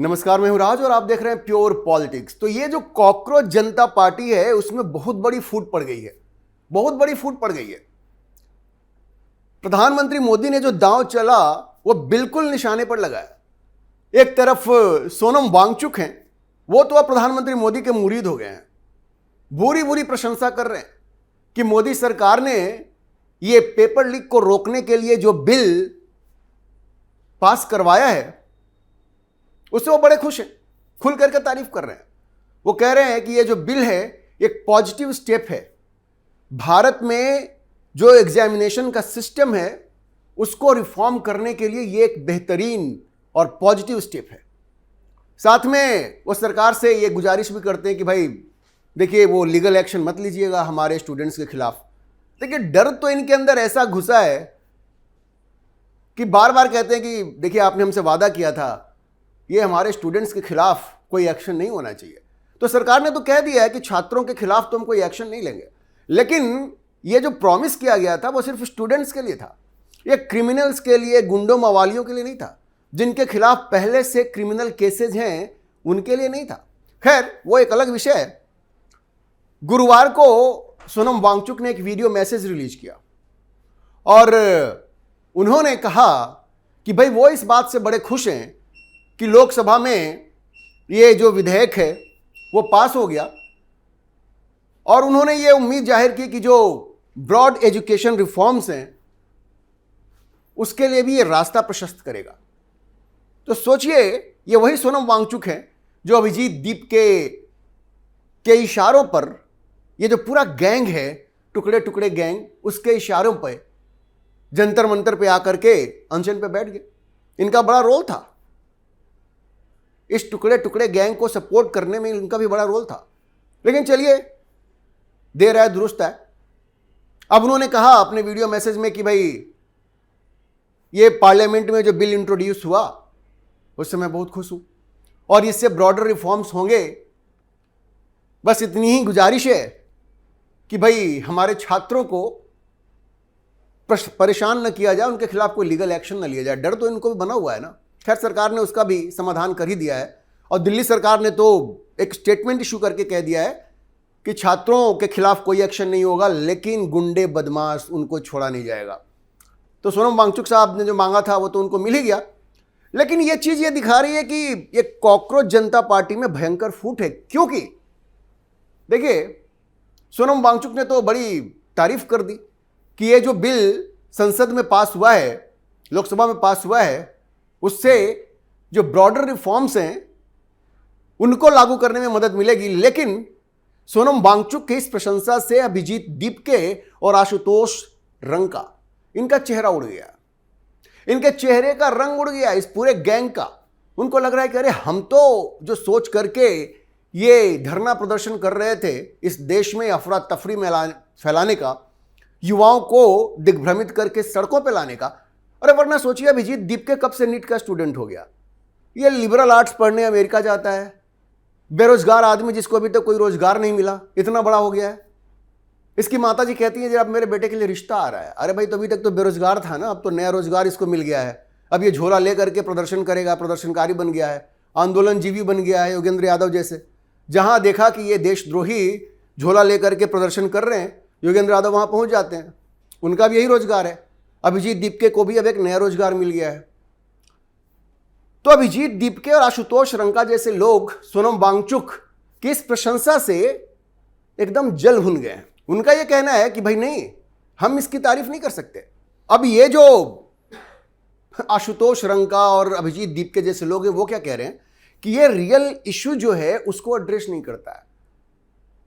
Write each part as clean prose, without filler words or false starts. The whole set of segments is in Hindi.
नमस्कार, मैं हूं राज और आप देख रहे हैं प्योर पॉलिटिक्स। तो ये जो कॉकरोच जनता पार्टी है उसमें बहुत बड़ी फूट पड़ गई है, बहुत बड़ी फूट पड़ गई है। प्रधानमंत्री मोदी ने जो दांव चला वो बिल्कुल निशाने पर लगा है। एक तरफ सोनम वांगचुक हैं, वो तो अब प्रधानमंत्री मोदी के मुरीद हो गए हैं, बुरी बुरी प्रशंसा कर रहे हैं कि मोदी सरकार ने ये पेपर लीक को रोकने के लिए जो बिल पास करवाया है उससे वो बड़े खुश हैं, खुल करके तारीफ कर रहे हैं। वो कह रहे हैं कि ये जो बिल है एक पॉजिटिव स्टेप है। भारत में जो एग्जामिनेशन का सिस्टम है उसको रिफॉर्म करने के लिए ये एक बेहतरीन और पॉजिटिव स्टेप है। साथ में वो सरकार से ये गुजारिश भी करते हैं कि भाई देखिए, वो लीगल एक्शन मत लीजिएगा हमारे स्टूडेंट्स के खिलाफ। देखिए, डर तो इनके अंदर ऐसा घुसा है कि बार बार कहते हैं कि देखिए, आपने हमसे वादा किया था ये हमारे स्टूडेंट्स के खिलाफ कोई एक्शन नहीं होना चाहिए। तो सरकार ने तो कह दिया है कि छात्रों के खिलाफ तो हम कोई एक्शन नहीं लेंगे, लेकिन ये जो प्रॉमिस किया गया था वो सिर्फ स्टूडेंट्स के लिए था। ये क्रिमिनल्स के लिए, गुंडों मवालियों के लिए नहीं था। जिनके खिलाफ पहले से क्रिमिनल केसेज हैं उनके लिए नहीं था। खैर, वो एक अलग विषय है। गुरुवार को सोनम वांगचुक ने एक वीडियो मैसेज रिलीज किया और उन्होंने कहा कि भाई वो इस बात से बड़े खुश हैं कि लोकसभा में ये जो विधेयक है वो पास हो गया, और उन्होंने ये उम्मीद जाहिर की कि जो ब्रॉड एजुकेशन रिफॉर्म्स हैं उसके लिए भी ये रास्ता प्रशस्त करेगा। तो सोचिए, ये वही सोनम वांगचुक हैं जो अभिजीत दीप के इशारों पर, ये जो पूरा गैंग है, टुकड़े टुकड़े गैंग, उसके इशारों पर जंतर मंतर पे आकर के अनशन पे बैठ गए। इनका बड़ा रोल था, इस टुकड़े टुकड़े गैंग को सपोर्ट करने में इनका भी बड़ा रोल था। लेकिन चलिए, देर आए दुरुस्त है। अब उन्होंने कहा अपने वीडियो मैसेज में कि भाई ये पार्लियामेंट में जो बिल इंट्रोड्यूस हुआ उससे मैं बहुत खुश हूं और इससे ब्रॉडर रिफॉर्म्स होंगे। बस इतनी ही गुजारिश है कि भाई हमारे छात्रों को परेशान न किया जाए, उनके खिलाफ कोई लीगल एक्शन न लिया जाए। डर तो इनको भी बना हुआ है ना। खैर, सरकार ने उसका भी समाधान कर ही दिया है और दिल्ली सरकार ने तो एक स्टेटमेंट इशू करके कह दिया है कि छात्रों के खिलाफ कोई एक्शन नहीं होगा, लेकिन गुंडे बदमाश उनको छोड़ा नहीं जाएगा। तो सोनम वांगचुक साहब ने जो मांगा था वो तो उनको मिल ही गया। लेकिन ये चीज़ ये दिखा रही है कि ये कॉकरोच जनता पार्टी में भयंकर फूट है। क्योंकि देखिए, सोनम वांगचुक ने तो बड़ी तारीफ कर दी कि ये जो बिल संसद में पास हुआ है, लोकसभा में पास हुआ है, उससे जो ब्रॉडर रिफॉर्म्स हैं उनको लागू करने में मदद मिलेगी। लेकिन सोनम वांगचुक की इस प्रशंसा से अभिजीत दीपके और आशुतोष रंका, इनका चेहरा उड़ गया, इनके चेहरे का रंग उड़ गया इस पूरे गैंग का। उनको लग रहा है कि अरे, हम तो जो सोच करके ये धरना प्रदर्शन कर रहे थे इस देश में अफरा तफरी में फैलाने का, युवाओं को दिग्भ्रमित करके सड़कों पर लाने का, अरे वरना सोचिए अभिजीत दीपके कब से नीट का स्टूडेंट हो गया। ये लिबरल आर्ट्स पढ़ने अमेरिका जाता है, बेरोजगार आदमी जिसको अभी तक कोई रोजगार नहीं मिला, इतना बड़ा हो गया है। इसकी माता जी कहती है जब मेरे बेटे के लिए रिश्ता आ रहा है। अरे भाई, तो अभी तक तो बेरोजगार था ना, अब तो नया रोजगार इसको मिल गया है। अब ये झोला लेकर के प्रदर्शन करेगा, प्रदर्शनकारी बन गया है, आंदोलनजीवी बन गया है, योगेंद्र यादव जैसे। जहां देखा कि ये देशद्रोही झोला लेकर के प्रदर्शन कर रहे हैं, योगेंद्र यादव वहां पहुंच जाते हैं। उनका भी यही रोजगार है। अभिजीत दीपके को भी अब एक नया रोजगार मिल गया है। तो अभिजीत दीपके और आशुतोष रंका जैसे लोग सोनम वांगचुक की इस प्रशंसा से एकदम जल भुन गए हैं। उनका यह कहना है कि भाई नहीं, हम इसकी तारीफ नहीं कर सकते। अब ये जो आशुतोष रंका और अभिजीत दीपके जैसे लोग हैं वो क्या कह रहे हैं कि ये रियल इश्यू जो है उसको एड्रेस नहीं करता है।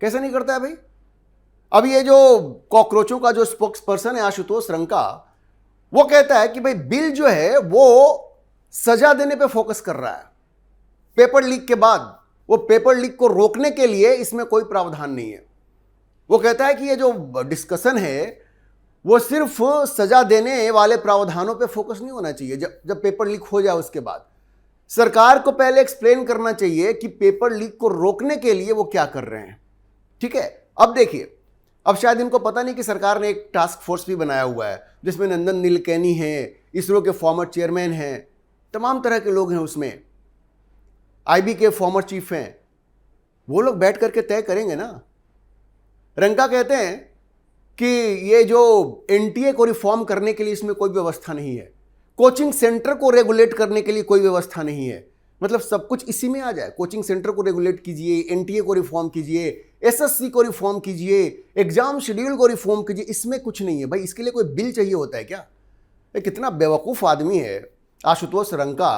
कैसे नहीं करता है भाई? अब ये जो कॉकरोचों का जो स्पोक्स पर्सन है आशुतोष रंका, वो कहता है कि भाई बिल जो है वो सजा देने पे फोकस कर रहा है। पेपर लीक के बाद वो पेपर लीक को रोकने के लिए इसमें कोई प्रावधान नहीं है। वो कहता है कि ये जो डिस्कशन है वो सिर्फ सजा देने वाले प्रावधानों पे फोकस नहीं होना चाहिए। जब पेपर लीक हो जाए उसके बाद सरकार को पहले एक्सप्लेन करना चाहिए कि पेपर लीक को रोकने के लिए वो क्या कर रहे हैं। ठीक है, अब देखिए, अब शायद इनको पता नहीं कि सरकार ने एक टास्क फोर्स भी बनाया हुआ है जिसमें नंदन नीलकेनी हैं, इसरो के फॉर्मर चेयरमैन हैं, तमाम तरह के लोग हैं उसमें। आईबी के फॉर्मर चीफ हैं, वो लोग बैठ करके तय करेंगे ना। रंका कहते हैं कि ये जो एनटीए को रिफॉर्म करने के लिए इसमें कोई व्यवस्था नहीं है, कोचिंग सेंटर को रेगुलेट करने के लिए कोई व्यवस्था नहीं है, मतलब सब कुछ इसी में आ जाए। कोचिंग सेंटर को रेगुलेट कीजिए, एनटीए को रिफॉर्म कीजिए, एसएससी को रिफॉर्म कीजिए, एग्जाम शेड्यूल को रिफॉर्म कीजिए, इसमें कुछ नहीं है भाई। इसके लिए कोई बिल चाहिए होता है क्या? ये कितना बेवकूफ़ आदमी है आशुतोष रंका।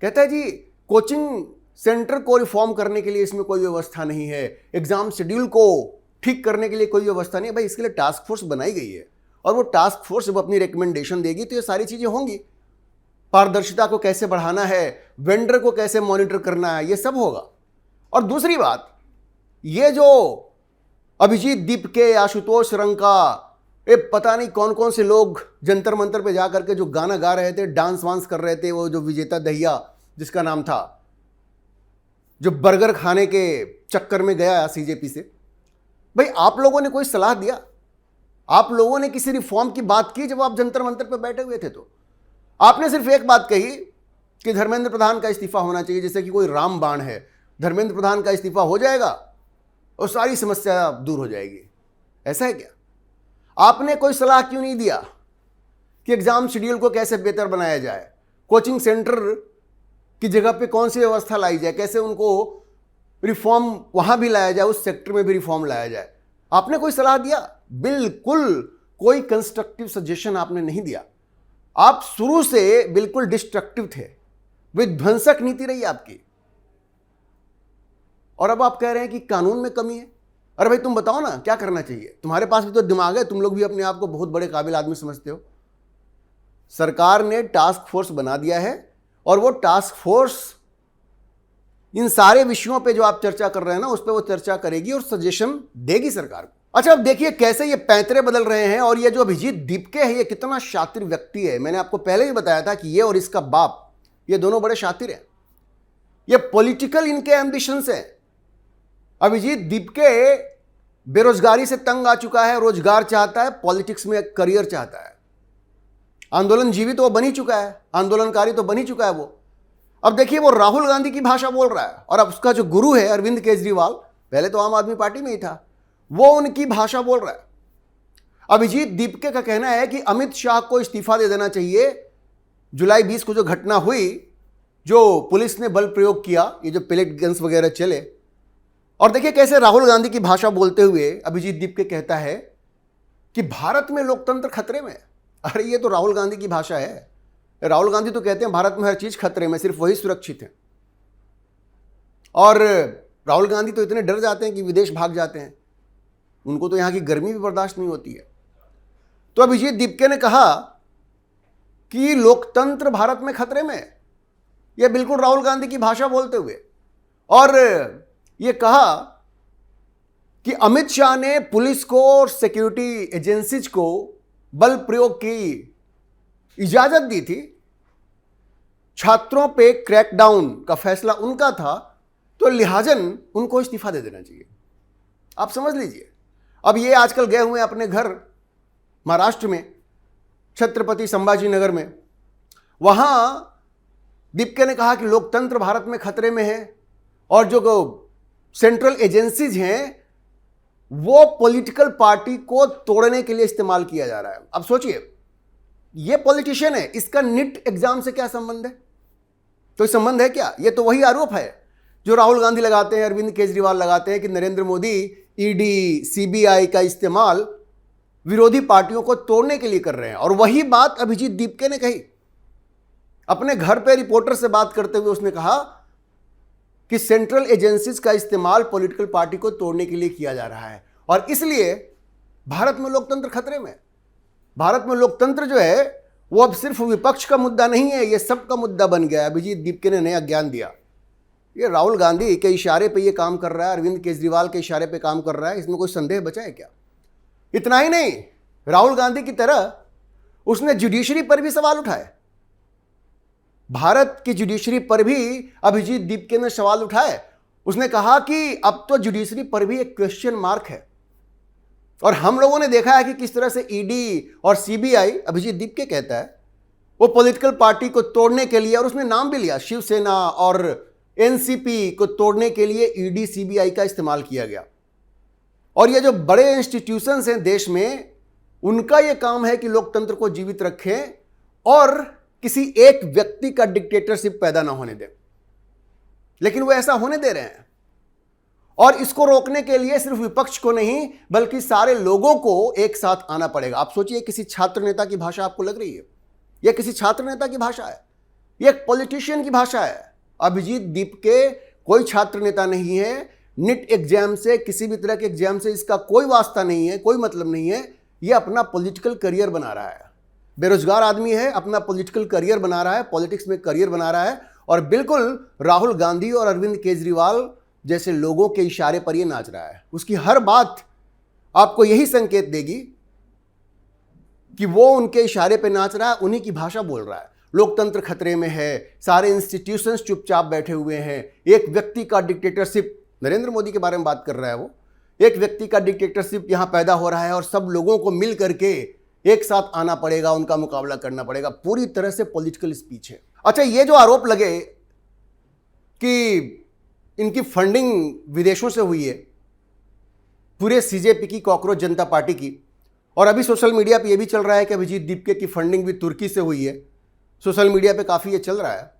कहता है जी कोचिंग सेंटर को रिफॉर्म करने के लिए इसमें कोई व्यवस्था नहीं है, एग्जाम शेड्यूल को ठीक करने के लिए कोई व्यवस्था नहीं है। भाई इसके लिए टास्क फोर्स बनाई गई है, और वो टास्क फोर्स जब अपनी रिकमेंडेशन देगी तो ये सारी चीज़ें होंगी। पारदर्शिता को कैसे बढ़ाना है, वेंडर को कैसे मॉनिटर करना है, ये सब होगा। और दूसरी बात, ये जो अभिजीत दीपके, आशुतोष रंका, ये पता नहीं कौन कौन से लोग जंतर मंतर पे जा करके जो गाना गा रहे थे, डांस वांस कर रहे थे, वो जो विजेता दहिया जिसका नाम था, जो बर्गर खाने के चक्कर में गया सीजेपी से, भाई आप लोगों ने कोई सलाह दिया? आप लोगों ने किसी रिफॉर्म की बात की जब आप जंतर मंतर पे बैठे हुए थे? तो आपने सिर्फ एक बात कही कि धर्मेंद्र प्रधान का इस्तीफा होना चाहिए, जैसे कि कोई रामबाण है, धर्मेंद्र प्रधान का इस्तीफा हो जाएगा और सारी समस्या दूर हो जाएगी। ऐसा है क्या? आपने कोई सलाह क्यों नहीं दिया कि एग्जाम शेड्यूल को कैसे बेहतर बनाया जाए, कोचिंग सेंटर की जगह पे कौन सी व्यवस्था लाई जाए, कैसे उनको रिफॉर्म वहां भी लाया जाए, उस सेक्टर में भी रिफॉर्म लाया जाए? आपने कोई सलाह दिया? बिल्कुल कोई कंस्ट्रक्टिव सजेशन आपने नहीं दिया। आप शुरू से बिल्कुल डिस्ट्रक्टिव थे, विध्वंसक नीति रही आपकी। और अब आप कह रहे हैं कि कानून में कमी है। अरे भाई तुम बताओ ना क्या करना चाहिए? तुम्हारे पास भी तो दिमाग है, तुम लोग भी अपने आप को बहुत बड़े काबिल आदमी समझते हो। सरकार ने टास्क फोर्स बना दिया है, और वो टास्क फोर्स इन सारे विषयों पे जो आप चर्चा कर रहे हैं ना, उस पर वो चर्चा करेगी और सजेशन देगी सरकार को। अच्छा, अब देखिए कैसे ये पैंतरे बदल रहे हैं। और ये जो अभिजीत दीपके है, ये कितना शातिर व्यक्ति है। मैंने आपको पहले ही बताया था कि ये और इसका बाप, ये दोनों बड़े शातिर हैं। ये पॉलिटिकल इनके एम्बिशंस हैं। अभिजीत दीपके बेरोजगारी से तंग आ चुका है, रोजगार चाहता है, पॉलिटिक्स में करियर चाहता है। आंदोलनजीवी तो वो बन ही चुका है, आंदोलनकारी तो बन ही चुका है वो। अब देखिए वो राहुल गांधी की भाषा बोल रहा है, और अब उसका जो गुरु है अरविंद केजरीवाल, पहले तो आम आदमी पार्टी में ही था, वो उनकी भाषा बोल रहा है। अभिजीत दीपके का कहना है कि अमित शाह को इस्तीफा दे देना चाहिए। जुलाई 20 को जो घटना हुई, जो पुलिस ने बल प्रयोग किया, ये जो पेलेट गन्स वगैरह चले, और देखिए कैसे राहुल गांधी की भाषा बोलते हुए अभिजीत दीपके कहता है कि भारत में लोकतंत्र खतरे में। अरे ये तो राहुल गांधी की भाषा है। राहुल गांधी तो कहते हैं भारत में हर चीज खतरे में, सिर्फ वही सुरक्षित है। और राहुल गांधी तो इतने डर जाते हैं कि विदेश भाग जाते हैं, उनको तो यहां की गर्मी भी बर्दाश्त नहीं होती है। तो अभिजीत दीपके ने कहा कि लोकतंत्र भारत में खतरे में है, यह बिल्कुल राहुल गांधी की भाषा बोलते हुए। और यह कहा कि अमित शाह ने पुलिस को और सिक्योरिटी एजेंसीज को बल प्रयोग की इजाजत दी थी, छात्रों पे क्रैकडाउन का फैसला उनका था, तो लिहाजन उनको इस्तीफा दे देना चाहिए। आप समझ लीजिए। अब ये आजकल गए हुए अपने घर महाराष्ट्र में, छत्रपति संभाजी नगर में, वहां दीपके ने कहा कि लोकतंत्र भारत में खतरे में है, और जो सेंट्रल एजेंसीज हैं वो पॉलिटिकल पार्टी को तोड़ने के लिए इस्तेमाल किया जा रहा है। अब सोचिए, ये पॉलिटिशियन है, इसका नीट एग्जाम से क्या संबंध है? तो संबंध है क्या? ये तो वही आरोप है जो राहुल गांधी लगाते हैं, अरविंद केजरीवाल लगाते हैं कि नरेंद्र मोदी ईडी, सीबीआई का इस्तेमाल विरोधी पार्टियों को तोड़ने के लिए कर रहे हैं। और वही बात अभिजीत दीपके ने कही अपने घर पे रिपोर्टर से बात करते हुए। उसने कहा कि सेंट्रल एजेंसीज का इस्तेमाल पॉलिटिकल पार्टी को तोड़ने के लिए किया जा रहा है, और इसलिए भारत में लोकतंत्र खतरे में। भारत में लोकतंत्र जो है वो अब सिर्फ विपक्ष का मुद्दा नहीं है, ये सबका मुद्दा बन गया है। अभिजीत दीपके ने नया ज्ञान दिया। ये राहुल गांधी के इशारे पे ये काम कर रहा है, अरविंद केजरीवाल के इशारे पे काम कर रहा है, इसमें कोई संदेह बचा है क्या? इतना ही नहीं, राहुल गांधी की तरह उसने जुडिशरी पर भी सवाल उठाए। भारत की जुडिशरी पर भी अभिजीत दीपके ने सवाल उठाए। उसने कहा कि अब तो जुडिशरी पर भी एक क्वेश्चन मार्क है, और हम लोगों ने देखा है कि किस तरह से ईडी और सीबीआई, अभिजीत दीपके कहता है, वो पॉलिटिकल पार्टी को तोड़ने के लिए, और उसने नाम भी लिया शिवसेना और एनसीपी को तोड़ने के लिए ईडी सीबीआई का इस्तेमाल किया गया। और ये जो बड़े इंस्टीट्यूशंस हैं देश में, उनका ये काम है कि लोकतंत्र को जीवित रखें और किसी एक व्यक्ति का डिक्टेटरशिप पैदा ना होने दें। लेकिन वो ऐसा होने दे रहे हैं, और इसको रोकने के लिए सिर्फ विपक्ष को नहीं बल्कि सारे लोगों को एक साथ आना पड़ेगा। आप सोचिए, किसी छात्र नेता की भाषा आपको लग रही है? यह किसी छात्र नेता की भाषा है, यह एक पॉलिटिशियन की भाषा है। अभिजीत दीपके कोई छात्र नेता नहीं है। नीट एग्जाम से, किसी भी तरह के एग्जाम से इसका कोई वास्ता नहीं है, कोई मतलब नहीं है। यह अपना पॉलिटिकल करियर बना रहा है। बेरोजगार आदमी है, अपना पॉलिटिकल करियर बना रहा है, पॉलिटिक्स में करियर बना रहा है, और बिल्कुल राहुल गांधी और अरविंद केजरीवाल जैसे लोगों के इशारे पर यह नाच रहा है। उसकी हर बात आपको यही संकेत देगी कि वो उनके इशारे पर नाच रहा है, उन्हीं की भाषा बोल रहा है। लोकतंत्र खतरे में है, सारे इंस्टीट्यूशंस चुपचाप बैठे हुए हैं, एक व्यक्ति का डिक्टेटरशिप, नरेंद्र मोदी के बारे में बात कर रहा है वो, एक व्यक्ति का डिक्टेटरशिप यहां पैदा हो रहा है और सब लोगों को मिल करके एक साथ आना पड़ेगा, उनका मुकाबला करना पड़ेगा। पूरी तरह से पॉलिटिकल स्पीच है। अच्छा, ये जो आरोप लगे कि इनकी फंडिंग विदेशों से हुई है, पूरे सीजेपी की, कॉकरोच जनता पार्टी की, और अभी सोशल मीडिया पे ये भी चल रहा है कि अभिजीत दीपके की फंडिंग भी तुर्की से हुई है। सोशल मीडिया पे काफ़ी ये चल रहा है।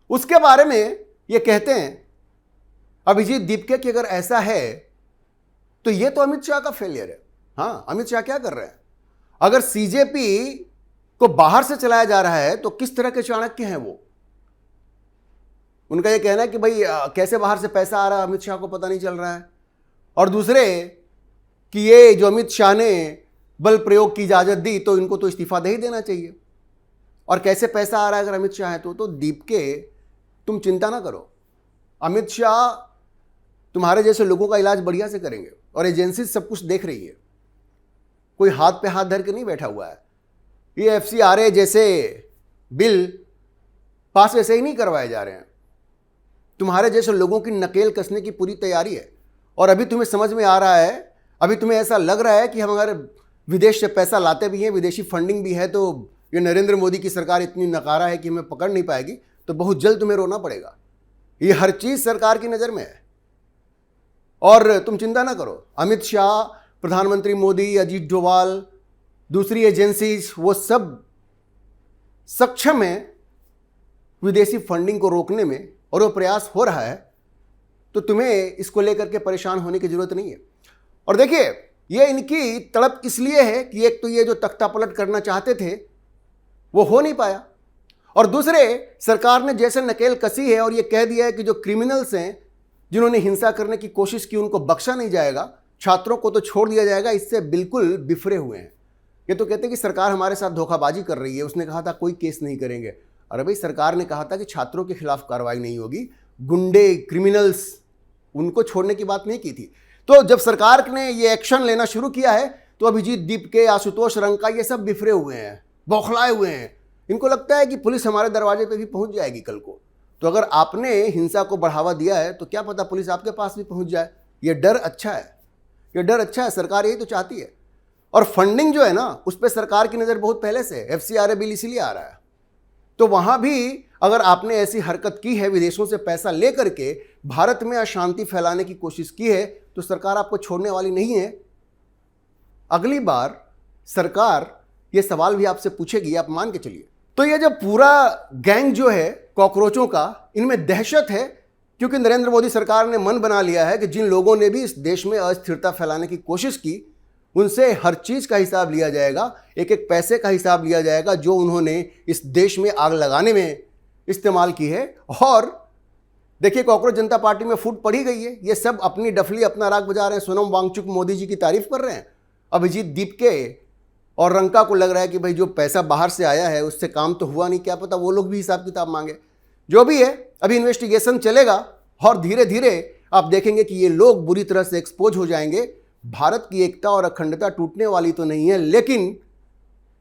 उसके बारे में ये कहते हैं अभिजीत दीपके कि अगर ऐसा है तो ये तो अमित शाह का फेलियर है। हाँ, अमित शाह क्या कर रहे हैं? अगर सीजेपी को बाहर से चलाया जा रहा है तो किस तरह के चाणक्य हैं वो? उनका ये कहना है कि भाई कैसे बाहर से पैसा आ रहा है अमित शाह को पता नहीं चल रहा है, और दूसरे कि ये जो अमित शाह ने बल प्रयोग की इजाजत दी तो इनको तो इस्तीफा दे ही देना चाहिए। और कैसे पैसा आ रहा है अगर अमित शाह है तो दीपके तुम चिंता ना करो, अमित शाह तुम्हारे जैसे लोगों का इलाज बढ़िया से करेंगे, और एजेंसी सब कुछ देख रही है। कोई हाथ पे हाथ धर के नहीं बैठा हुआ है। ये FCRA जैसे बिल पास ऐसे ही नहीं करवाए जा रहे हैं। तुम्हारे जैसे लोगों की नकेल कसने की पूरी तैयारी है। और अभी तुम्हें समझ में आ रहा है, अभी तुम्हें ऐसा लग रहा है कि हम अगर विदेश से पैसा लाते भी हैं, विदेशी फंडिंग भी है, तो ये नरेंद्र मोदी की सरकार इतनी नकारा है कि हमें पकड़ नहीं पाएगी, तो बहुत जल्द तुम्हें रोना पड़ेगा। ये हर चीज़ सरकार की नज़र में है। और तुम चिंता ना करो, अमित शाह, प्रधानमंत्री मोदी, अजीत डोभाल, दूसरी एजेंसीज, वो सब सक्षम हैं विदेशी फंडिंग को रोकने में, और वो प्रयास हो रहा है। तो तुम्हें इसको लेकर के परेशान होने की जरूरत नहीं है। और देखिए, ये इनकी तड़प इसलिए है कि एक तो ये जो तख्ता पलट करना चाहते थे वो हो नहीं पाया, और दूसरे सरकार ने जैसे नकेल कसी है और ये कह दिया है कि जो क्रिमिनल्स हैं, जिन्होंने हिंसा करने की कोशिश की, उनको बख्शा नहीं जाएगा, छात्रों को तो छोड़ दिया जाएगा। इससे बिल्कुल बिफरे हुए हैं। ये तो कहते हैं कि सरकार हमारे साथ धोखाबाजी कर रही है, उसने कहा था कोई केस नहीं करेंगे। अरे भाई, सरकार ने कहा था कि छात्रों के खिलाफ कार्रवाई नहीं होगी, गुंडे, क्रिमिनल्स, उनको छोड़ने की बात नहीं की थी। तो जब सरकार ने ये एक्शन लेना शुरू किया है तो अभिजीत दीपके, आशुतोष रंका, ये सब बिफरे हुए हैं, बौखलाए हुए हैं। इनको लगता है कि पुलिस हमारे दरवाजे पे भी पहुंच जाएगी कल को। तो अगर आपने हिंसा को बढ़ावा दिया है तो क्या पता पुलिस आपके पास भी पहुंच जाए। ये डर अच्छा है, ये डर अच्छा है। सरकार यही तो चाहती है। और फंडिंग जो है ना, उस पर सरकार की नज़र बहुत पहले से है। FCRA बिल इसीलिए आ रहा है। तो वहां भी अगर आपने ऐसी हरकत की है, विदेशों से पैसा ले करके भारत में अशांति फैलाने की कोशिश की है, तो सरकार आपको छोड़ने वाली नहीं है। अगली बार सरकार ये सवाल भी आपसे पूछेगी, आप मान के चलिए। तो ये जो पूरा गैंग जो है कॉकरोचों का, इनमें दहशत है, क्योंकि नरेंद्र मोदी सरकार ने मन बना लिया है कि जिन लोगों ने भी इस देश में अस्थिरता फैलाने की कोशिश की, उनसे हर चीज़ का हिसाब लिया जाएगा, एक एक पैसे का हिसाब लिया जाएगा जो उन्होंने इस देश में आग लगाने में इस्तेमाल की है। और देखिए, कॉकरोच जनता पार्टी में फूट पड़ी गई है। ये सब अपनी डफली, अपना राग बजा रहे हैं। सोनम वांगचुक मोदी जी की तारीफ कर रहे हैं। अभिजीत दीपके और रंका को लग रहा है कि भाई जो पैसा बाहर से आया है उससे काम तो हुआ नहीं, क्या पता वो लोग भी हिसाब किताब मांगे। जो भी है, अभी इन्वेस्टिगेशन चलेगा और धीरे धीरे आप देखेंगे कि ये लोग बुरी तरह से एक्सपोज हो जाएंगे। भारत की एकता और अखंडता टूटने वाली तो नहीं है, लेकिन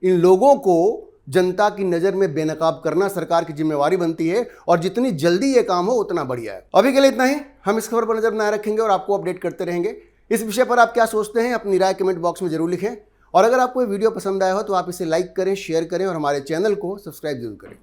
इन लोगों को जनता की नज़र में बेनकाब करना सरकार की जिम्मेवारी बनती है, और जितनी जल्दी ये काम हो उतना बढ़िया है। अभी के लिए इतना ही। हम इस खबर पर नजर बनाए रखेंगे और आपको अपडेट करते रहेंगे। इस विषय पर आप क्या सोचते हैं, अपनी राय कमेंट बॉक्स में जरूर लिखें। और अगर आपको ये वीडियो पसंद आया हो तो आप इसे लाइक करें, शेयर करें और हमारे चैनल को सब्सक्राइब जरूर करें।